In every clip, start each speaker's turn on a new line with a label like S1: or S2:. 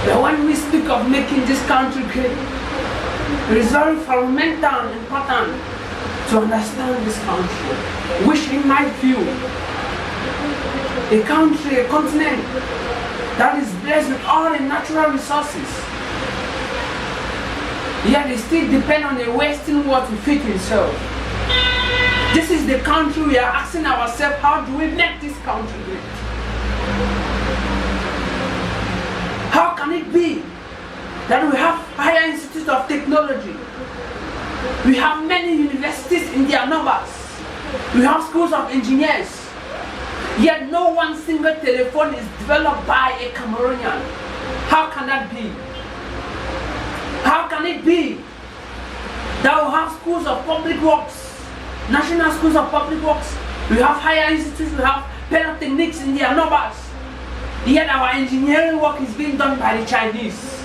S1: But when we speak of making this country great, it is very fundamental and important to understand this country, which in my view, a country, a continent that is blessed with all the natural resources, yet it still depends on the Western world to feed itself. This is the country we are asking ourselves, how do we make this country great? How can it be that we have higher institutes of technology? We have many universities in their numbers. We have schools of engineers. Yet no one single telephone is developed by a Cameroonian. How can that be? How can it be that we have schools of public works, national schools of public works, we have higher institutes, we have polytechnics in their numbers, yet our engineering work is being done by the Chinese?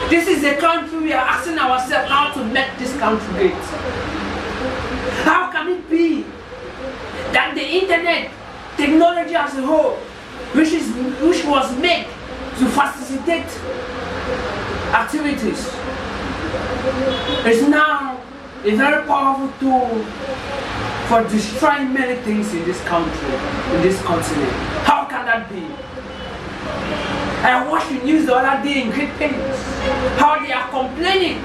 S1: This is a country we are asking ourselves how to make this country great. How can it be that the internet, technology as a whole, which was made to facilitate activities, is now a very powerful tool for destroying many things in this country, in this continent? How can that be? I watched the news the other day in Great Pains, how they are complaining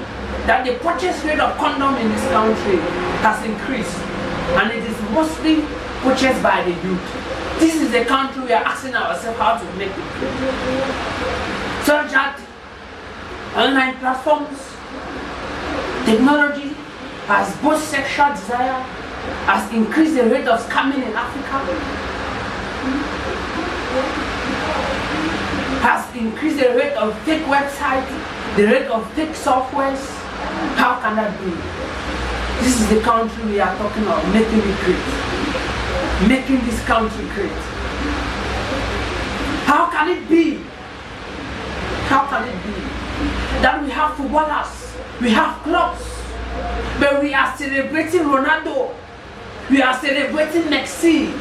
S1: that the purchase rate of condom in this country has increased, and it is mostly purchased by the youth. This is the country we are asking ourselves how to make it great. So that online platforms, technology has both sexual desire, has increased the rate of scamming in Africa, has increased the rate of fake websites, the rate of fake softwares. How can that be? This is the country we are talking about, making it great. Making this country great. How can it be? How can it be that we have footballers, we have clubs, but we are celebrating Ronaldo, we are celebrating Messi,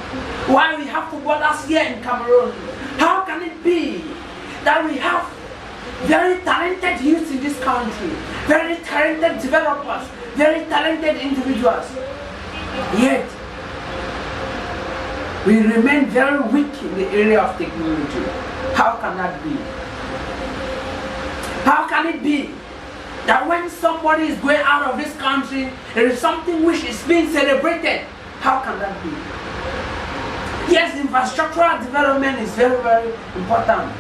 S1: while we have footballers here in Cameroon? How can it be that we have very talented youth in this country, very talented developers, very talented individuals, yet we remain very weak in the area of technology? How can that be? How can it be that when somebody is going out of this country, there is something which is being celebrated? How can that be? Yes, infrastructural development is very, very important,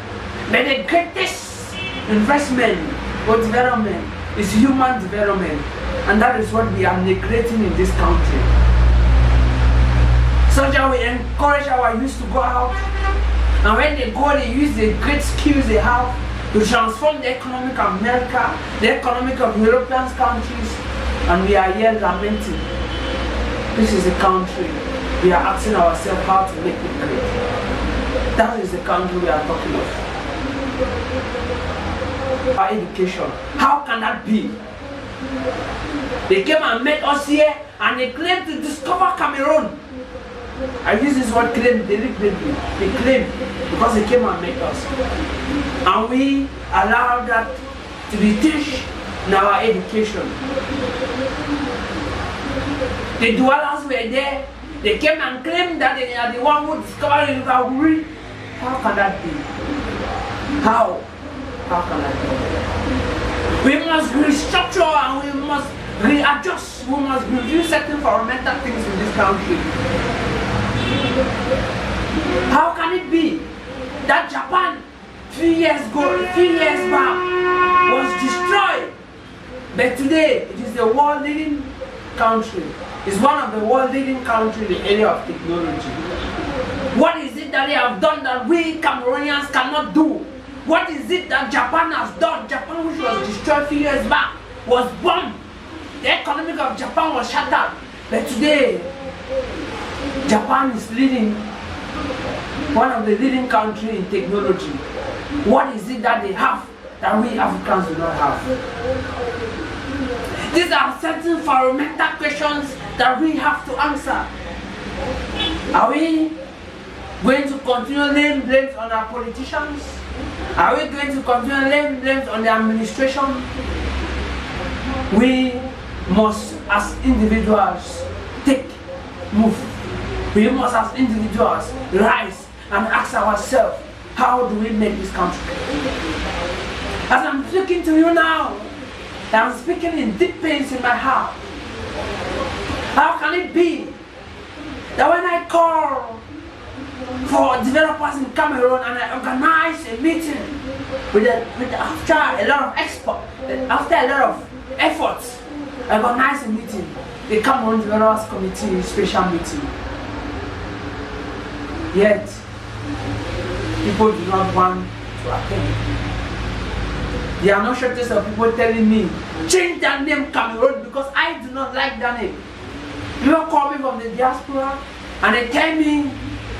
S1: but the greatest investment or development is human development, and that is what we are neglecting in this country. So that we encourage our youth to go out, and when they go, they use the great skills they have to transform the economic of America, the economic of European countries, and we are here lamenting. This is the country we are asking ourselves how to make it great. That is the country we are talking of. Our education, how can that be? They came and met us here and they claimed to discover Cameroon. I use this word claim deliberately. They claim because they came and met us, and we allowed that to be taught in our education. The dwellers were there. They came and claimed that they are the one who discovered the river. How can that be? How? How can that be? We must restructure and we must readjust. We must review certain fundamental things in this country. How can it be that Japan, few years back, was destroyed, but today it is the world leading country? It's one of the world leading countries in the area of technology. What is it that they have done that we Cameroonians cannot do? What is it that Japan has done? Japan, which was destroyed a few years back, was bombed. The economy of Japan was shattered, but today Japan is leading, one of the leading countries in technology. What is it that they have that we Africans do not have? These are certain fundamental questions that we have to answer. Are we going to continue laying blames on our politicians? Are we going to continue laying blames on the administration? We must, as individuals, move. We must, as individuals, rise and ask ourselves, how do we make this country? As I'm speaking to you now, I'm speaking in deep pains in my heart. How can it be that when I call for developers in Cameroon and I organize a meeting after a lot of efforts, I organize a meeting, the Cameroon Developers Committee special meeting. Yet, people do not want to attend. There are no shortage of people telling me, change that name Cameroon because I do not like that name. People call me from the diaspora and they tell me,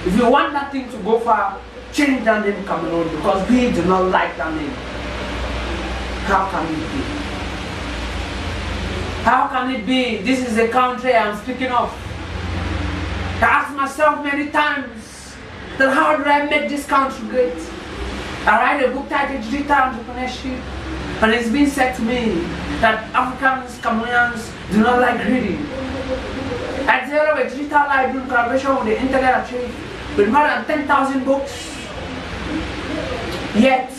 S1: if you want that thing to go far, change that name Cameroon because we do not like that name. How can it be? How can it be? This is the country I'm speaking of. I ask myself many times that how do I make this country great? I write a book titled Digital Entrepreneurship, and it's been said to me that Africans, Cameroonians do not like reading. I developed a digital library in collaboration with the Internet Archive with more than 10,000 books. Yet,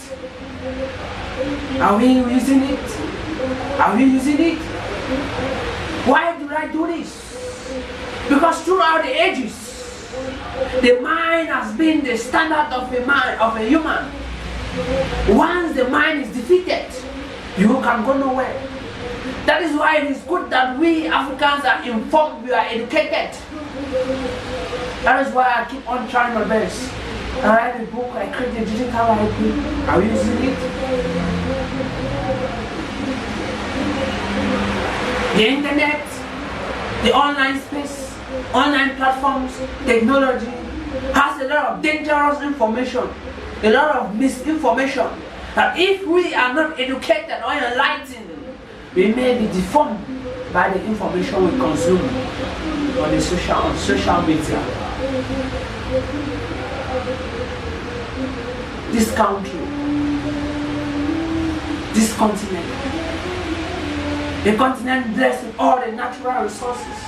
S1: are we using it? Are we using it? Why do I do this? Because throughout the ages, the mind has been the standard of a human. Once the mind is defeated, you can go nowhere. That is why it is good that we Africans are informed, we are educated. That is why I keep on trying my best. I write a book, I create a digital library. Are we using it? The internet, the online space, online platforms, technology has a lot of dangerous information, a lot of misinformation, that if we are not educated or enlightened, we may be deformed by the information we consume on the social media. This country, this continent, a continent blessed with all the natural resources,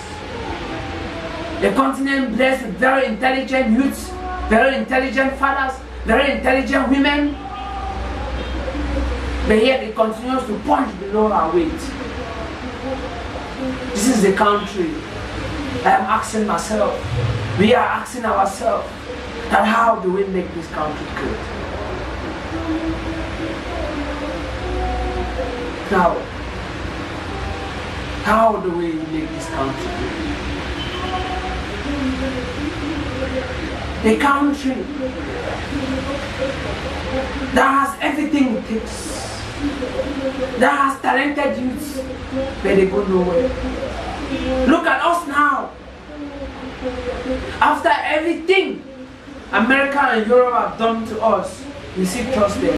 S1: a continent blessed with very intelligent youths, very intelligent fathers, very intelligent women, but yet it continues to punch below our weight. This is the country I am asking myself, we are asking ourselves, that how do we make this country good? Now, how do we make this country good? A country that has everything it takes, that has talented youths, but they go nowhere. Look at us now. After everything America and Europe have done to us, we still trust them.